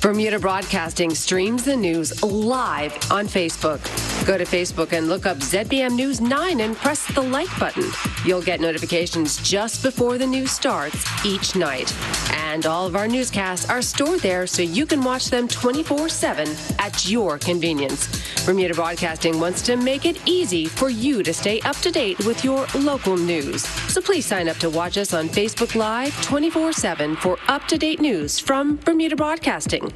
Bermuda Broadcasting streams the news live on Facebook. Go to Facebook and look up ZBM News 9 and press the like button. You'll get notifications just before the news starts each night. And all of our newscasts are stored there so you can watch them 24/7 at your convenience. Bermuda Broadcasting wants to make it easy for you to stay up to date with your local news. So please sign up to watch us on Facebook Live 24/7 for up-to-date news from Bermuda Broadcasting.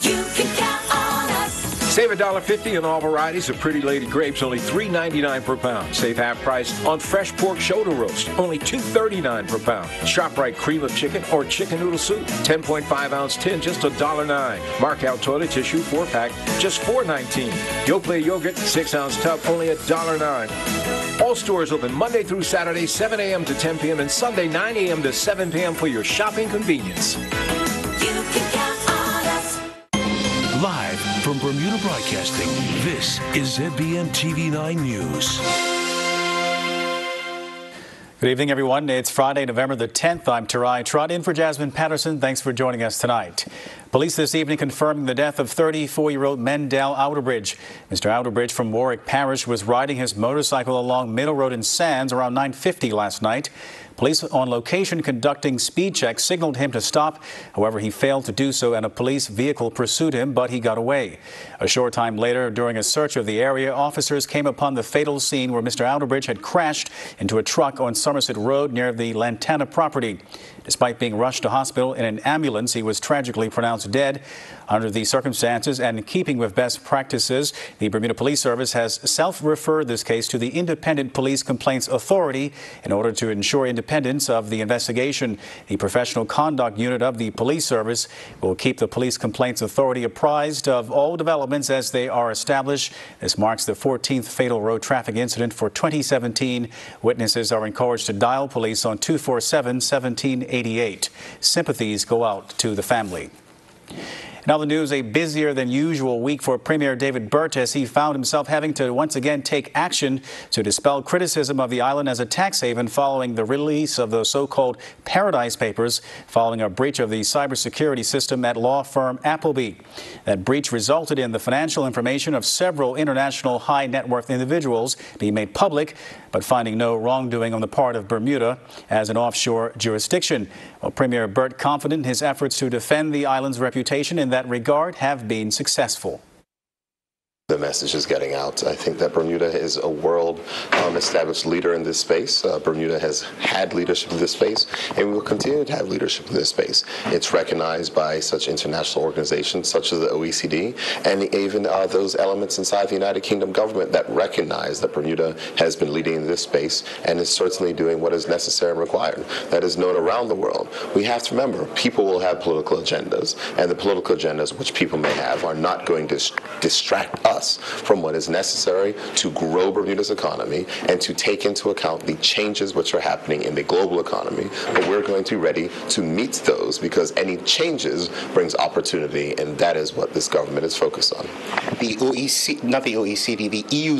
You can count on us. Save $1.50 on all varieties of Pretty Lady grapes, only $3.99 per pound. Save half price on fresh pork shoulder roast, only $2.39 per pound. ShopRite cream of chicken or chicken noodle soup, 10.5-ounce tin, just $1.09. Markout toilet tissue, 4-pack, just $4.19. Yoplait yogurt, 6-ounce tub, only $1.09. All stores open Monday through Saturday, 7 a.m. to 10 p.m. and Sunday, 9 a.m. to 7 p.m. for your shopping convenience. You can count on us. Live from Bermuda Broadcasting, this is ZBM TV9 News. Good evening, everyone. It's Friday, November the 10th. I'm Tarai Trott in for Jasmine Patterson. Thanks for joining us tonight. Police this evening confirming the death of 34-year-old Mendel Outerbridge. Mr. Outerbridge from Warwick Parish was riding his motorcycle along Middle Road in Sands around 9:50 last night. Police on location conducting speed checks signaled him to stop. However, he failed to do so and a police vehicle pursued him, but he got away. A short time later, during a search of the area, officers came upon the fatal scene where Mr. Outerbridge had crashed into a truck on Somerset Road near the Lantana property. Despite being rushed to hospital in an ambulance, he was tragically pronounced dead. Under the circumstances and in keeping with best practices, the Bermuda Police Service has self-referred this case to the Independent Police Complaints Authority in order to ensure independence of the investigation. The Professional Conduct Unit of the Police Service will keep the Police Complaints Authority apprised of all developments as they are established. This marks the 14th fatal road traffic incident for 2017. Witnesses are encouraged to dial police on 247-1788. Sympathies go out to the family. In other news, a busier than usual week for Premier David Burt as he found himself having to once again take action to dispel criticism of the island as a tax haven following the release of the so-called Paradise Papers following a breach of the cybersecurity system at law firm Appleby. That breach resulted in the financial information of several international high net worth individuals being made public, but finding no wrongdoing on the part of Bermuda as an offshore jurisdiction. Well, Premier Burt confident in his efforts to defend the island's reputation in that regard have been successful. The message is getting out. I think that Bermuda is a world established leader in this space. Bermuda has had leadership in this space, and we will continue to have leadership in this space. It's recognized by such international organizations such as the OECD, and even those elements inside the United Kingdom government that recognize that Bermuda has been leading in this space and is certainly doing what is necessary and required. That is known around the world. We have to remember, people will have political agendas, and the political agendas which people may have are not going to distract us from what is necessary to grow Bermuda's economy and to take into account the changes which are happening in the global economy. But we're going to be ready to meet those because any changes brings opportunity, and that is what this government is focused on. The EU,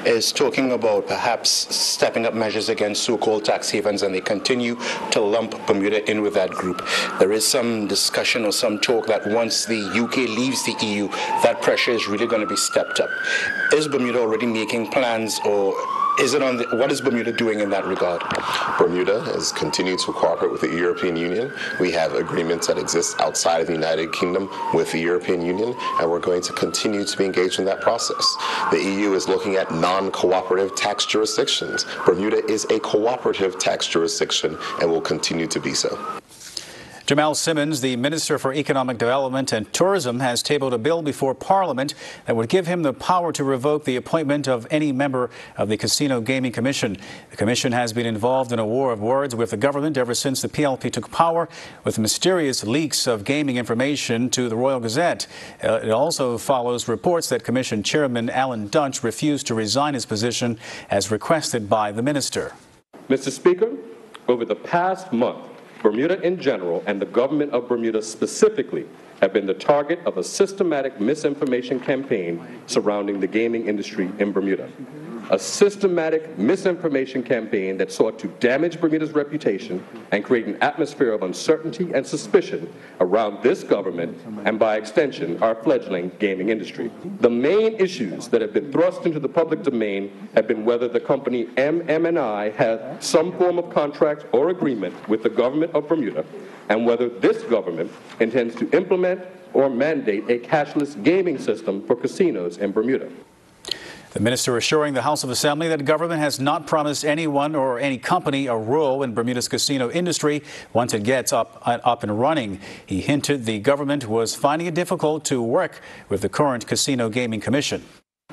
is talking about perhaps stepping up measures against so-called tax havens, and they continue to lump Bermuda in with that group. There is some discussion or some talk that once the UK leaves the EU, that pressure is really going to be stepped up. Is Bermuda already making plans, or is it what is Bermuda doing in that regard? Bermuda has continued to cooperate with the European Union. We have agreements that exist outside of the United Kingdom with the European Union, and we're going to continue to be engaged in that process. The EU is looking at non-cooperative tax jurisdictions. Bermuda is a cooperative tax jurisdiction and will continue to be so. Jamal Simmons, the Minister for Economic Development and Tourism, has tabled a bill before Parliament that would give him the power to revoke the appointment of any member of the Casino Gaming Commission. The Commission has been involved in a war of words with the government ever since the PLP took power, with mysterious leaks of gaming information to the Royal Gazette. It also follows reports that Commission Chairman Alan Dunch refused to resign his position as requested by the Minister. Mr. Speaker, over the past month, Bermuda in general and the government of Bermuda specifically have been the target of a systematic misinformation campaign surrounding the gaming industry in Bermuda. A systematic misinformation campaign that sought to damage Bermuda's reputation and create an atmosphere of uncertainty and suspicion around this government and, by extension, our fledgling gaming industry. The main issues that have been thrust into the public domain have been whether the company MM&I has some form of contract or agreement with the government of Bermuda, and whether this government intends to implement or mandate a cashless gaming system for casinos in Bermuda. The minister assuring the House of Assembly that government has not promised anyone or any company a role in Bermuda's casino industry once it gets up and running. He hinted the government was finding it difficult to work with the current Casino Gaming Commission.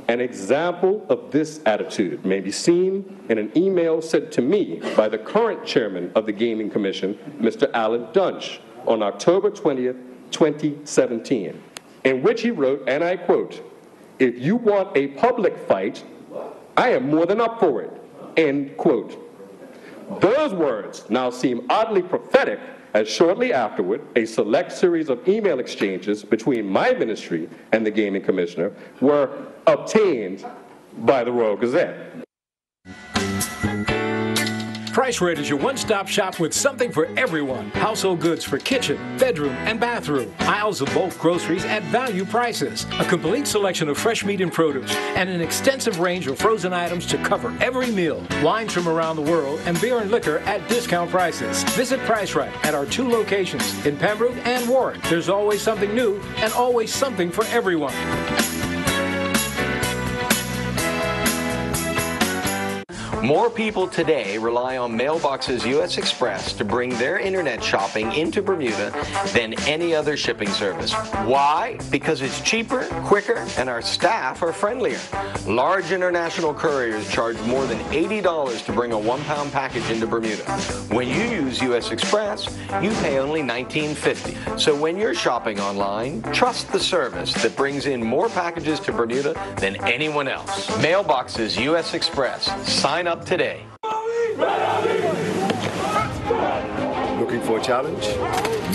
An example of this attitude may be seen in an email sent to me by the current chairman of the Gaming Commission, Mr. Alan Dunch, on October 20th, 2017, in which he wrote, and I quote, "If you want a public fight, I am more than up for it," end quote. Those words now seem oddly prophetic, as shortly afterward, a select series of email exchanges between my ministry and the Gaming Commissioner were obtained by the Royal Gazette. Price Rate is your one-stop shop with something for everyone. Household goods for kitchen, bedroom, and bathroom. Aisles of bulk groceries at value prices. A complete selection of fresh meat and produce, and an extensive range of frozen items to cover every meal. Wines from around the world, and beer and liquor at discount prices. Visit Price Right at our 2 locations in Pembroke and Warren. There's always something new and always something for everyone. More people today rely on Mailboxes U.S. Express to bring their internet shopping into Bermuda than any other shipping service. Why? Because it's cheaper, quicker, and our staff are friendlier. Large international couriers charge more than $80 to bring a 1-pound package into Bermuda. When you use U.S. Express, you pay only $19.50. So when you're shopping online, trust the service that brings in more packages to Bermuda than anyone else. Mailboxes U.S. Express. Sign up today. Looking for a challenge,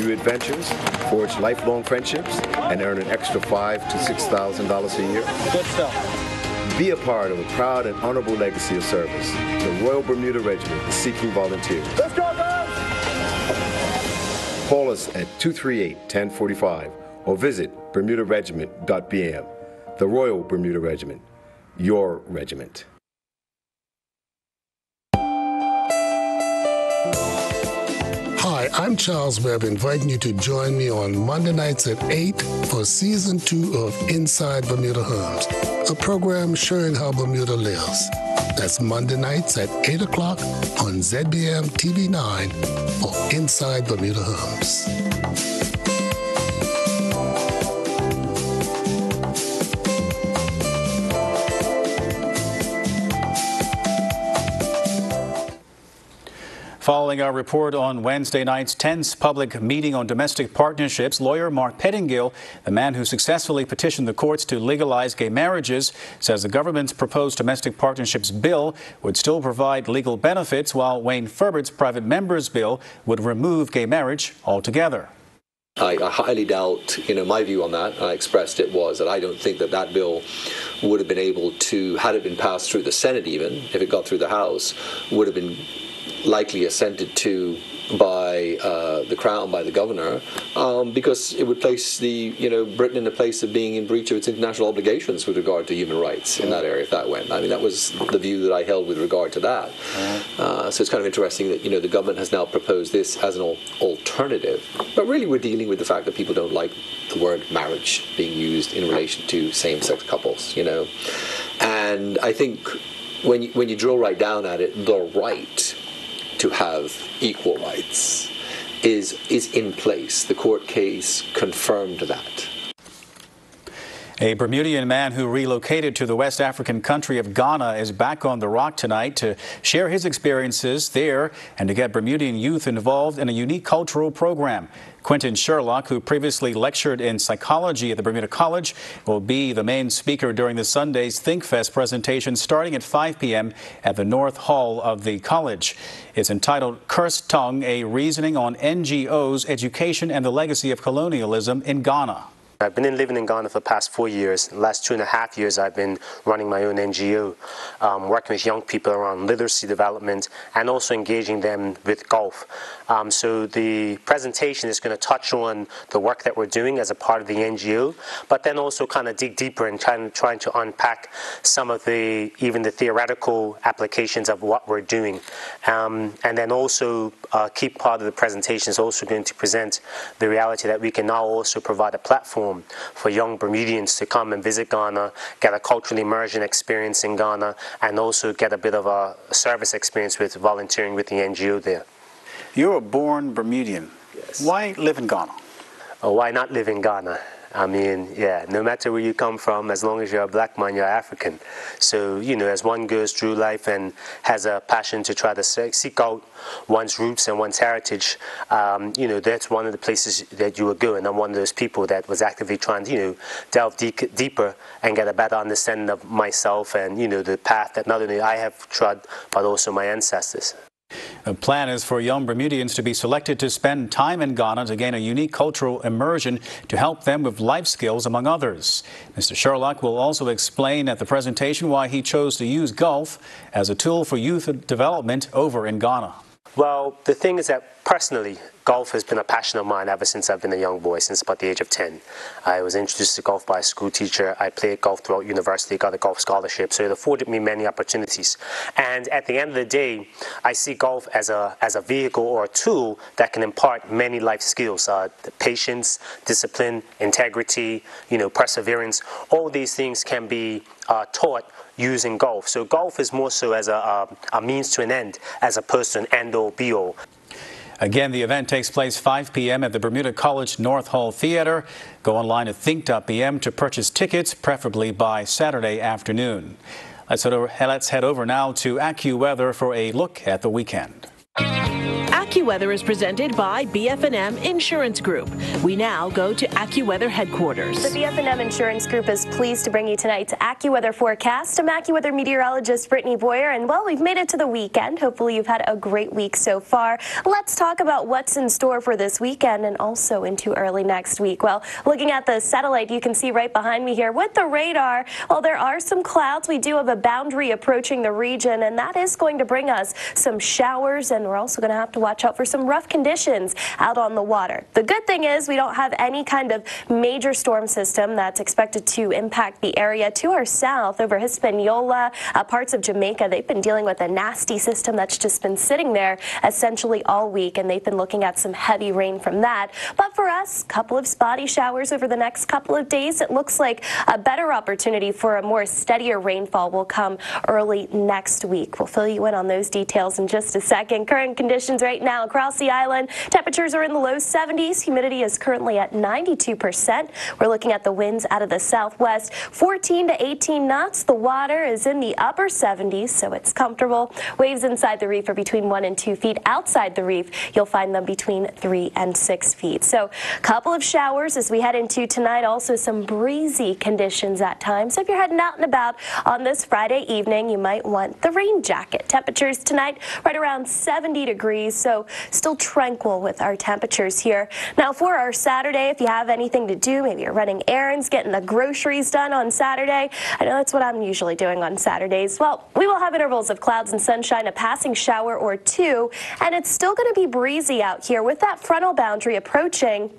new adventures, forge lifelong friendships, and earn an extra $5,000 to $6,000 a year? Good stuff. Be a part of a proud and honorable legacy of service. The Royal Bermuda Regiment is seeking volunteers. Let's go, guys! Call us at 238-1045 or visit bermudaregiment.bm. The Royal Bermuda Regiment, your regiment. Hi, I'm Charles Webb, inviting you to join me on Monday nights at 8 for Season 2 of Inside Bermuda Homes, a program showing how Bermuda lives. That's Monday nights at 8 o'clock on ZBM TV 9 or Inside Bermuda Homes. Following our report on Wednesday night's tense public meeting on domestic partnerships, lawyer Mark Pettingill, the man who successfully petitioned the courts to legalize gay marriages, says the government's proposed domestic partnerships bill would still provide legal benefits, while Wayne Ferbert's private member's bill would remove gay marriage altogether. I highly doubt, my view on that, I expressed it, was that I don't think that bill would have been able to, had it been passed through the Senate even, if it got through the House, would have been likely assented to by the Crown, by the governor, because it would place Britain in a place of being in breach of its international obligations with regard to human rights in that area if that went. I mean, that was the view that I held with regard to that. So it's kind of interesting that the government has now proposed this as an alternative, but really we're dealing with the fact that people don't like the word marriage being used in relation to same-sex couples, and I think when you drill right down at it, the right to have equal rights is in place. The court case confirmed that. A Bermudian man who relocated to the West African country of Ghana is back on the Rock tonight to share his experiences there and to get Bermudian youth involved in a unique cultural program. Quentin Sherlock, who previously lectured in psychology at the Bermuda College, will be the main speaker during this Sunday's ThinkFest presentation starting at 5 p.m. at the North Hall of the college. It's entitled Cursed Tongue, a reasoning on NGOs, education, and the legacy of colonialism in Ghana. I've been living in Ghana for the past 4 years. The last 2.5 years I've been running my own NGO, working with young people around literacy development and also engaging them with golf. So the presentation is going to touch on the work that we're doing as a part of the NGO, but then also kind of dig deeper and trying to unpack some of even the theoretical applications of what we're doing. And then also a key part of the presentation is also going to present the reality that we can now also provide a platform for young Bermudians to come and visit Ghana, get a cultural immersion experience in Ghana, and also get a bit of a service experience with volunteering with the NGO there. You're a born Bermudian. Yes. Why live in Ghana? Oh, why not live in Ghana? I mean, yeah, no matter where you come from, as long as you're a black man, you're African. So, you know, as one goes through life and has a passion to try to seek out one's roots and one's heritage, you know, that's one of the places that you would go. And I'm one of those people that was actively trying to, you know, delve deeper and get a better understanding of myself and, you know, the path that not only I have trod, but also my ancestors. The plan is for young Bermudians to be selected to spend time in Ghana to gain a unique cultural immersion to help them with life skills, among others. Mr. Sherlock will also explain at the presentation why he chose to use golf as a tool for youth development over in Ghana. Well, the thing is that personally, golf has been a passion of mine ever since I've been a young boy, since about the age of 10. I was introduced to golf by a school teacher. I played golf throughout university, got a golf scholarship, so it afforded me many opportunities. And at the end of the day, I see golf as a vehicle or a tool that can impart many life skills, patience, discipline, integrity, you know, perseverance. All these things can be taught using golf. So golf is more so as a means to an end as opposed to an end-all be-all. Again, the event takes place 5 p.m. at the Bermuda College North Hall Theater. Go online at think.bm to purchase tickets, preferably by Saturday afternoon. Let's head over now to AccuWeather for a look at the weekend. AccuWeather is presented by BF&M Insurance Group. We now go to AccuWeather headquarters. The BF&M Insurance Group is pleased to bring you tonight to AccuWeather forecast. I'm AccuWeather meteorologist Brittany Boyer, and well, we've made it to the weekend. Hopefully you've had a great week so far. Let's talk about what's in store for this weekend and also into early next week. Well, looking at the satellite, you can see right behind me here with the radar, well, there are some clouds. We do have a boundary approaching the region, and that is going to bring us some showers, and we're also going to have to watch out for some rough conditions out on the water. The good thing is we don't have any kind of major storm system that's expected to impact the area to our south over Hispaniola, parts of Jamaica. They've been dealing with a nasty system that's just been sitting there essentially all week, and they've been looking at some heavy rain from that. But for us, a couple of spotty showers over the next couple of days. It looks like a better opportunity for a more steadier rainfall will come early next week. We'll fill you in on those details in just a second. Current conditions right now across the island. Temperatures are in the low 70s. Humidity is currently at 92%. We're looking at the winds out of the southwest, 14 to 18 knots. The water is in the upper 70s, so it's comfortable. Waves inside the reef are between 1 and 2 feet. Outside the reef, you'll find them between 3 and 6 feet. So a couple of showers as we head into tonight. Also some breezy conditions at times. So if you're heading out and about on this Friday evening, you might want the rain jacket. Temperatures tonight right around 70 degrees. So still tranquil with our temperatures here. Now for our Saturday, if you have anything to do, maybe you're running errands, getting the groceries done on Saturday. I know that's what I'm usually doing on Saturdays. Well, we will have intervals of clouds and sunshine, a passing shower or two, and it's still going to be breezy out here with that frontal boundary approaching.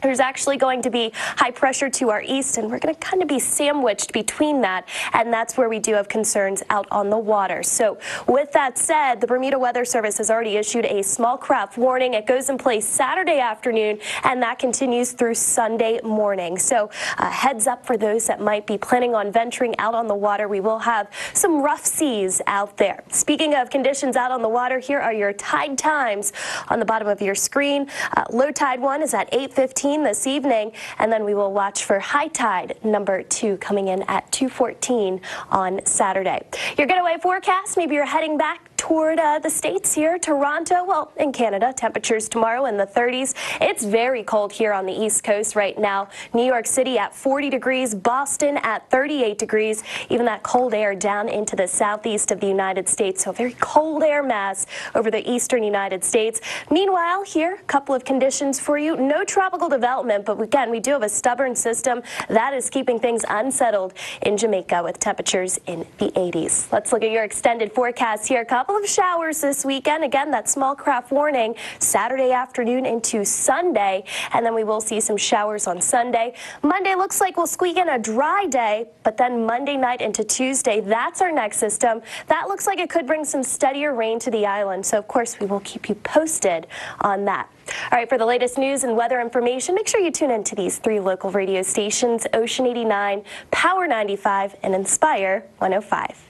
There's actually going to be high pressure to our east, and we're going to kind of be sandwiched between that, and that's where we do have concerns out on the water. So with that said, the Bermuda Weather Service has already issued a small craft warning. It goes in place Saturday afternoon, and that continues through Sunday morning. So heads up for those that might be planning on venturing out on the water. We will have some rough seas out there. Speaking of conditions out on the water, here are your tide times on the bottom of your screen. Low tide 1 is at 8:15. 2:15 this evening, and then we will watch for high tide number 2 coming in at 2:14 on Saturday. Your getaway forecast, maybe you're heading back toward the States here, Toronto, well, in Canada, temperatures tomorrow in the 30s. It's very cold here on the East Coast right now. New York City at 40 degrees, Boston at 38 degrees, even that cold air down into the southeast of the United States, so a very cold air mass over the eastern United States. Meanwhile, here, a couple of conditions for you. No tropical development, but again, we do have a stubborn system that is keeping things unsettled in Jamaica with temperatures in the 80s. Let's look at your extended forecast here. A couple of showers this weekend. Again, that small craft warning Saturday afternoon into Sunday, and then we will see some showers on Sunday. Monday looks like we'll squeak in a dry day, but then Monday night into Tuesday, that's our next system. That looks like it could bring some steadier rain to the island, so of course we will keep you posted on that. All right, for the latest news and weather information, make sure you tune in to these 3 local radio stations: Ocean 89, Power 95, and Inspire 105.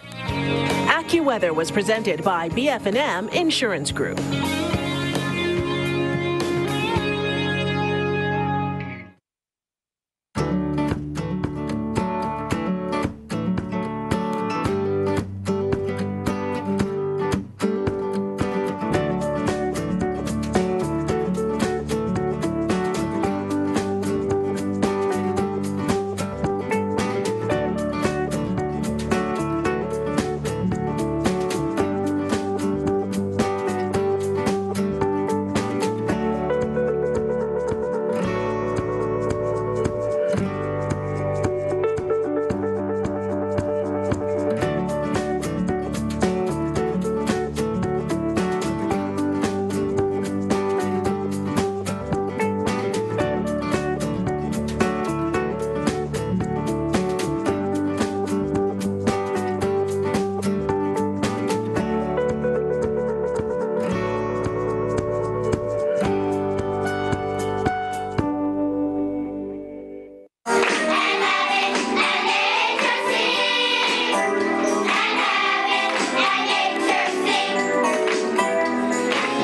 AccuWeather was presented by BF&M Insurance Group.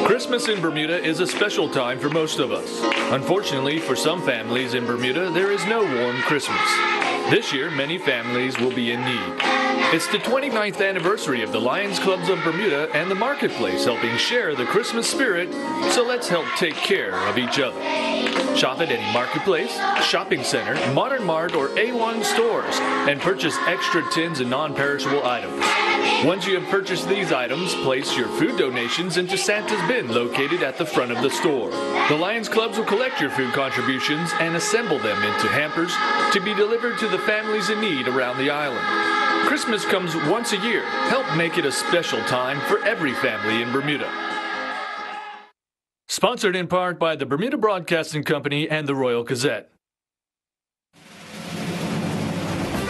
Christmas in Bermuda is a special time for most of us. Unfortunately, for some families in Bermuda, there is no warm Christmas. This year, many families will be in need. It's the 29th anniversary of the Lions Clubs of Bermuda and the Marketplace helping share the Christmas spirit, so let's help take care of each other. Shop at any marketplace, shopping center, Modern Mart, or A1 stores and purchase extra tins and non-perishable items. Once you have purchased these items, place your food donations into Santa's bin located at the front of the store. The Lions Clubs will collect your food contributions and assemble them into hampers to be delivered to the families in need around the island. Christmas comes once a year. Help make it a special time for every family in Bermuda. Sponsored in part by the Bermuda Broadcasting Company and the Royal Gazette.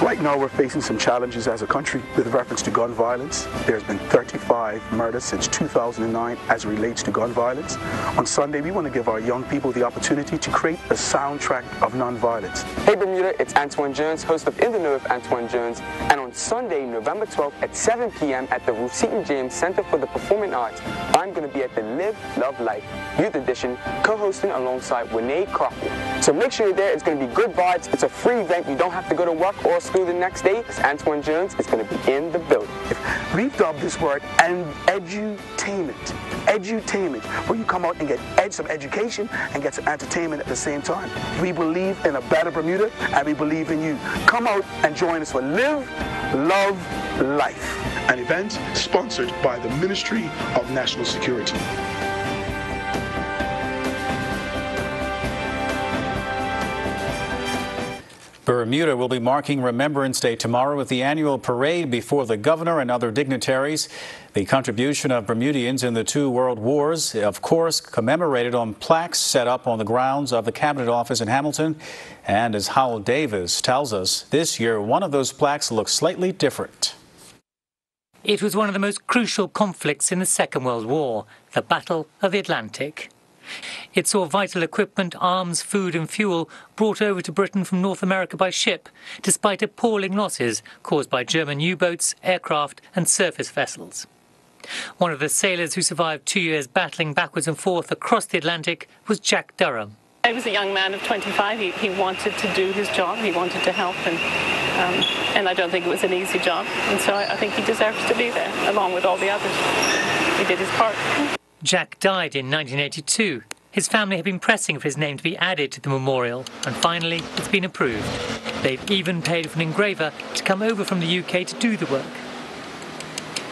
Right now we're facing some challenges as a country with reference to gun violence. There's been 35 murders since 2009 as it relates to gun violence. On Sunday, we want to give our young people the opportunity to create a soundtrack of nonviolence. Hey Bermuda, it's Antoine Jones, host of In the Know with Antoine Jones. And on Sunday, November 12th at 7 p.m. at the Ruth Seton James Center for the Performing Arts, I'm going to be at the Live, Love, Life Youth Edition, co-hosting alongside Renee Crawford. So make sure you're there. It's going to be good vibes. It's a free event. You don't have to go to work or school the next day. Antoine Jones is going to be in the building. We've dubbed this word edutainment. Edutainment, where you come out and get some education and get some entertainment at the same time. We believe in a better Bermuda, and we believe in you. Come out and join us for Live, Love, Life, an event sponsored by the Ministry of National Security. Bermuda will be marking Remembrance Day tomorrow with the annual parade before the governor and other dignitaries. The contribution of Bermudians in the 2 world wars, of course, commemorated on plaques set up on the grounds of the Cabinet Office in Hamilton. And as Howell Davis tells us, this year one of those plaques looks slightly different. It was one of the most crucial conflicts in the Second World War, the Battle of the Atlantic. It saw vital equipment, arms, food and fuel brought over to Britain from North America by ship, despite appalling losses caused by German U-boats, aircraft and surface vessels. One of the sailors who survived 2 years battling backwards and forth across the Atlantic was Jack Durham. He was a young man of 25. He wanted to do his job. He wanted to help, and I don't think it was an easy job. And so I think he deserves to be there, along with all the others. He did his part. Jack died in 1982. His family have been pressing for his name to be added to the memorial, and finally it's been approved. They've even paid for an engraver to come over from the UK to do the work.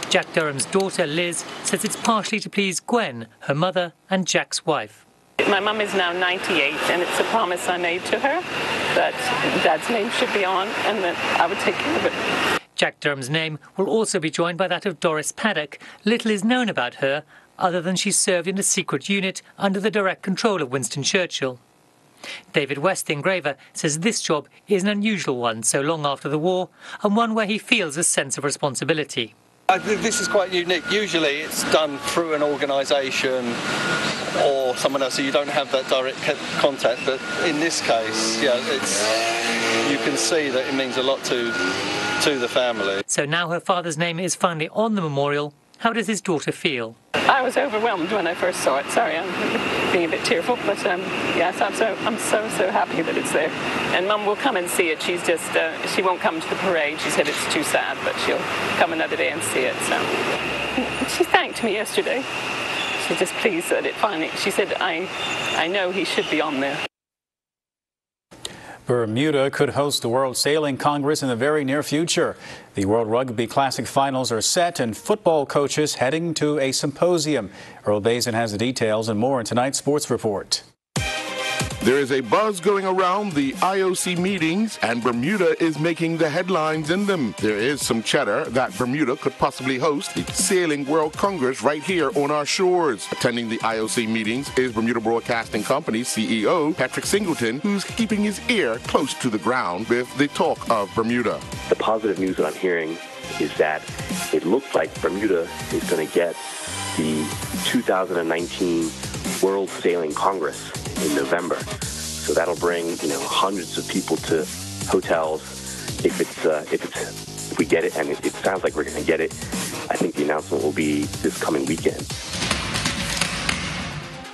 Jack Durham's daughter, Liz, says it's partially to please Gwen, her mother, and Jack's wife. My mum is now 98, and it's a promise I made to her that Dad's name should be on and that I would take care of it. Jack Durham's name will also be joined by that of Doris Paddock. Little is known about her, other than she served in a secret unit under the direct control of Winston Churchill. David West, the engraver, says this job is an unusual one so long after the war, and one where he feels a sense of responsibility. This is quite unique. Usually it's done through an organisation or someone else, so you don't have that direct contact. But in this case, yeah, you can see that it means a lot to the family. So now her father's name is finally on the memorial. How does his daughter feel? I was overwhelmed when I first saw it. Sorry, I'm being a bit tearful, but yes, I'm so happy that it's there. And Mum will come and see it. She's just she won't come to the parade. She said it's too sad, but she'll come another day and see it. So she thanked me yesterday. She's just pleased that it finally. She said, I know he should be on there. Bermuda could host the World Sailing Congress in the very near future. The World Rugby Classic finals are set and football coaches heading to a symposium. Earl Bazin has the details and more in tonight's sports report. There is a buzz going around the IOC meetings, and Bermuda is making the headlines in them. There is some chatter that Bermuda could possibly host the Sailing World Congress right here on our shores. Attending the IOC meetings is Bermuda Broadcasting Company CEO Patrick Singleton, who's keeping his ear close to the ground with the talk of Bermuda. The positive news that I'm hearing is that it looks like Bermuda is going to get the 2019 World Sailing Congress in November. So that'll bring, hundreds of people to hotels. If we get it, and it sounds like we're going to get it, I think the announcement will be this coming weekend.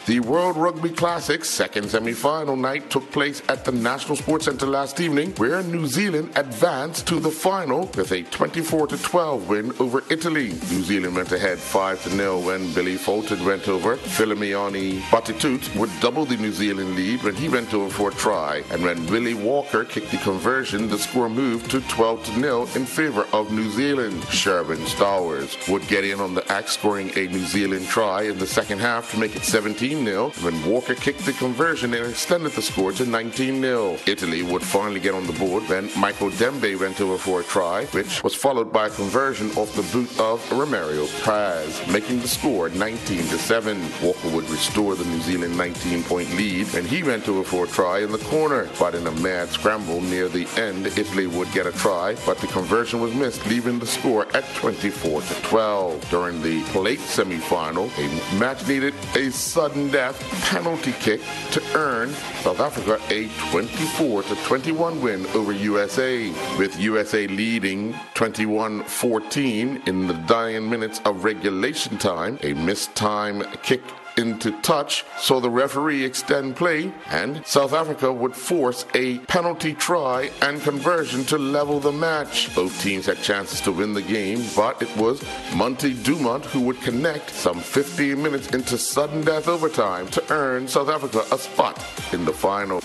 The World Rugby Classic's second semi-final night took place at the National Sports Centre last evening, where New Zealand advanced to the final with a 24-12 win over Italy. New Zealand went ahead 5-0 when Billy Fulton went over. Philimiani Batitut would double the New Zealand lead when he went over for a try, and when Willie Walker kicked the conversion, the score moved to 12-0 in favour of New Zealand. Sherwin Stowers would get in on the act, scoring a New Zealand try in the second half to make it 17-0 when Walker kicked the conversion and extended the score to 19-0. Italy would finally get on the board when Michael Dembe went over for a try, which was followed by a conversion off the boot of Romario Praz, making the score 19-7. Walker would restore the New Zealand 19-point lead when he went over for a try in the corner, but in a mad scramble near the end, Italy would get a try, but the conversion was missed, leaving the score at 24-12. During the plate semi-final, a match needed a sudden death penalty kick to earn South Africa a 24-21 win over USA, with USA leading 21-14 in the dying minutes of regulation time. A missed time kick into touch saw the referee extend play, and South Africa would force a penalty try and conversion to level the match. Both teams had chances to win the game, but it was Monty Dumont who would connect some 15 minutes into sudden death overtime to earn South Africa a spot in the final.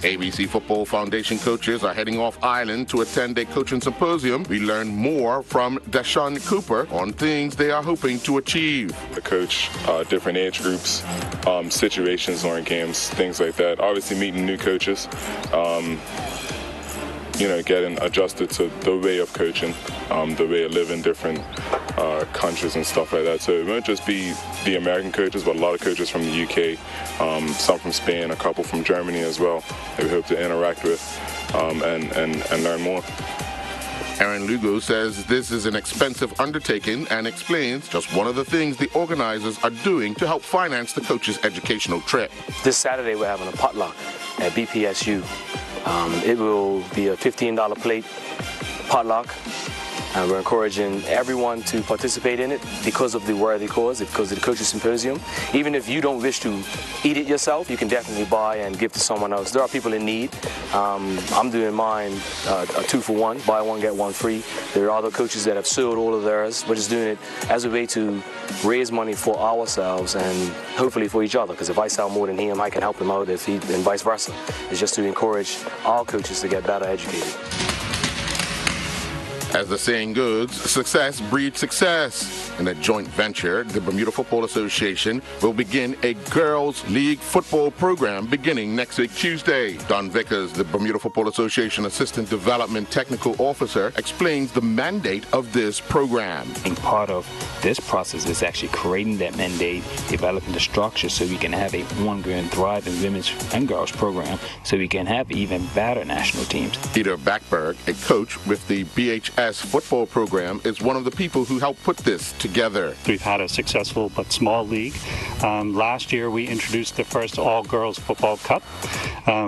ABC Football Foundation coaches are heading off island to attend a coaching symposium. We learn more from Deshaun Cooper on things they are hoping to achieve. To coach different age groups, situations during games, things like that. Obviously meeting new coaches, getting adjusted to the way of coaching, the way of living different countries and stuff like that. So it won't just be the American coaches, but a lot of coaches from the UK, some from Spain, a couple from Germany as well, that we hope to interact with and learn more. Aaron Lugo says this is an expensive undertaking and explains just one of the things the organizers are doing to help finance the coaches' educational trip. This Saturday we're having a potluck at BPSU. It will be a $15 plate potluck, And we're encouraging everyone to participate in it because of the worthy cause, because of the Coaches Symposium. Even if you don't wish to eat it yourself, you can definitely buy and give to someone else. There are people in need. I'm doing mine a 2-for-1, buy one, get one free. There are other coaches that have sold all of theirs. We're just doing it as a way to raise money for ourselves and hopefully for each other, because if I sell more than him, I can help him out, and vice versa. It's just to encourage all coaches to get better educated. As the saying goes, success breeds success. In a joint venture, the Bermuda Football Association will begin a girls' league football program beginning next week, Tuesday. Don Vickers, the Bermuda Football Association Assistant Development Technical Officer, explains the mandate of this program. And part of this process is actually creating that mandate, developing the structure so we can have a one-girl and thriving women's and girls program so we can have even better national teams. Peter Backberg, a coach with the BHS football program, is one of the people who helped put this together. We've had a successful but small league. Last year we introduced the first all-girls football cup.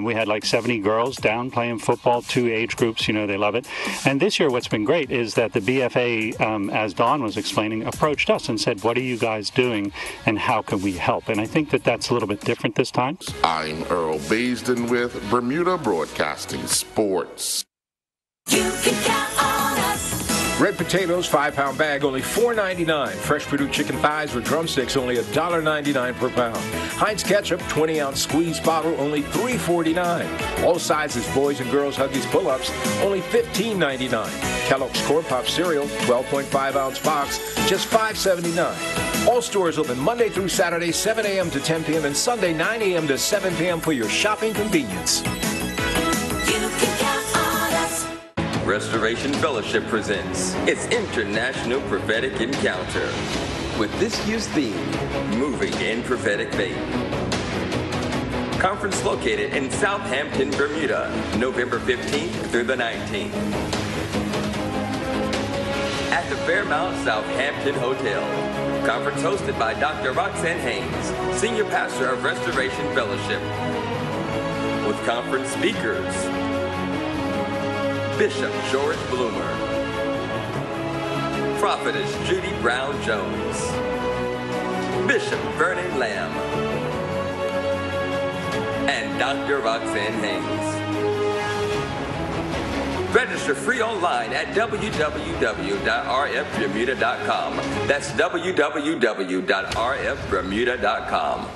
We had like 70 girls down playing football, 2 age groups, you know, they love it. And this year what's been great is that the BFA, as Don was explaining, approached us and said, what are you guys doing and how can we help? And I think that that's a little bit different this time. I'm Earl Baisden with Bermuda Broadcasting Sports. You can count on us. Red potatoes, 5-pound bag, only $4.99. Fresh Purdue chicken thighs with drumsticks, only $1.99 per pound. Heinz ketchup, 20-ounce squeeze bottle, only $3.49. All sizes, boys and girls Huggies pull-ups, only $15.99. Kellogg's Corn Pop cereal, 12.5-ounce box, just $5.79. All stores open Monday through Saturday, 7 a.m. to 10 p.m. and Sunday, 9 a.m. to 7 p.m. for your shopping convenience. Restoration Fellowship presents its International Prophetic Encounter with this year's theme, Moving in Prophetic Faith. Conference located in Southampton, Bermuda, November 15th through the 19th. At the Fairmount Southampton Hotel. Conference hosted by Dr. Roxanne Haynes, Senior Pastor of Restoration Fellowship. With conference speakers, Bishop George Bloomer, Prophetess Judy Brown-Jones, Bishop Vernon Lamb, and Dr. Roxanne Haynes. Register free online at www.rfbermuda.com. That's www.rfbermuda.com.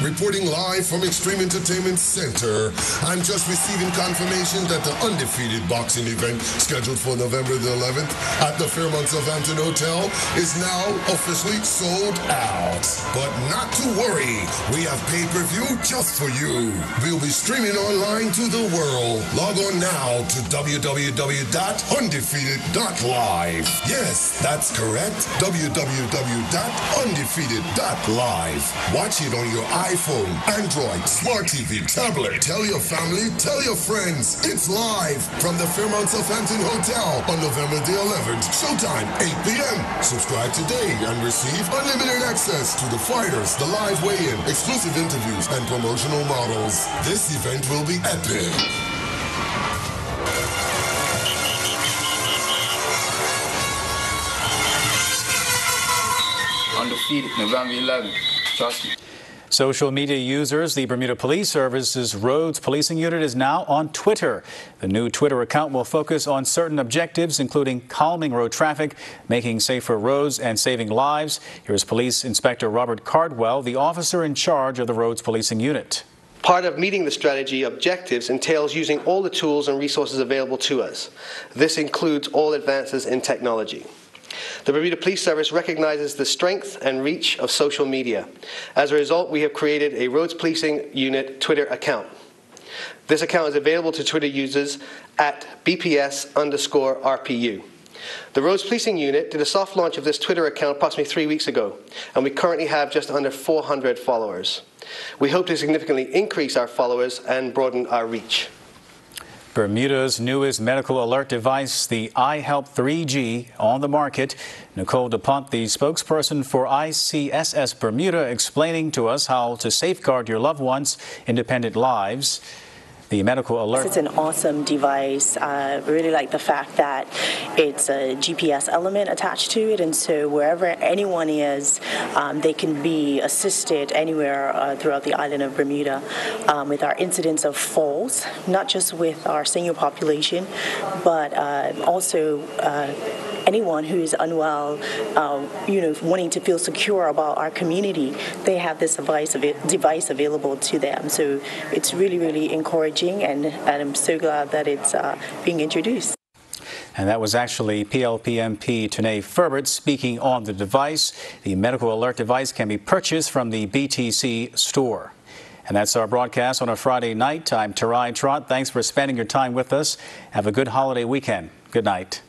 Reporting live from Extreme Entertainment Center, I'm just receiving confirmation that the Undefeated boxing event scheduled for November the 11th at the Fairmont Southampton Hotel is now officially sold out. But not to worry, we have pay-per-view just for you. We'll be streaming online to the world. Log on now to www.undefeated.live. Yes, that's correct, www.undefeated.live. Watch it on your iPhone, Android, Smart TV, tablet. Tell your family, tell your friends. It's live from the Fairmont Southampton Hotel on November the 11th. Showtime, 8 p.m. Subscribe today and receive unlimited access to the fighters, the live weigh-in, exclusive interviews, and promotional models. This event will be epic. Undefeated, November 11th. Trust me. Social media users, the Bermuda Police Service's Roads Policing Unit is now on Twitter. The new Twitter account will focus on certain objectives, including calming road traffic, making safer roads, and saving lives. Here's Police Inspector Robert Cardwell, the officer in charge of the Roads Policing Unit. Part of meeting the strategy objectives entails using all the tools and resources available to us. This includes all advances in technology. The Bermuda Police Service recognizes the strength and reach of social media. As a result, we have created a Roads Policing Unit Twitter account. This account is available to Twitter users at BPS_RPU. The Roads Policing Unit did a soft launch of this Twitter account approximately 3 weeks ago, and we currently have just under 400 followers. We hope to significantly increase our followers and broaden our reach. Bermuda's newest medical alert device, the iHelp 3G, on the market. Nicole DuPont, the spokesperson for ICSS Bermuda, explaining to us how to safeguard your loved ones' independent lives. the medical alert. It's an awesome device. I really like the fact that it's a GPS element attached to it, and so wherever anyone is, they can be assisted anywhere throughout the island of Bermuda with our incidence of falls, not just with our senior population, but also anyone who is unwell, wanting to feel secure about our community. They have this device available to them. So it's really, really encouraging, and I'm so glad that it's being introduced. And that was actually PLP-MP Tanae Ferbert speaking on the device. The medical alert device can be purchased from the BTC store. And that's our broadcast on a Friday night. I'm Tarai Trott. Thanks for spending your time with us. Have a good holiday weekend. Good night.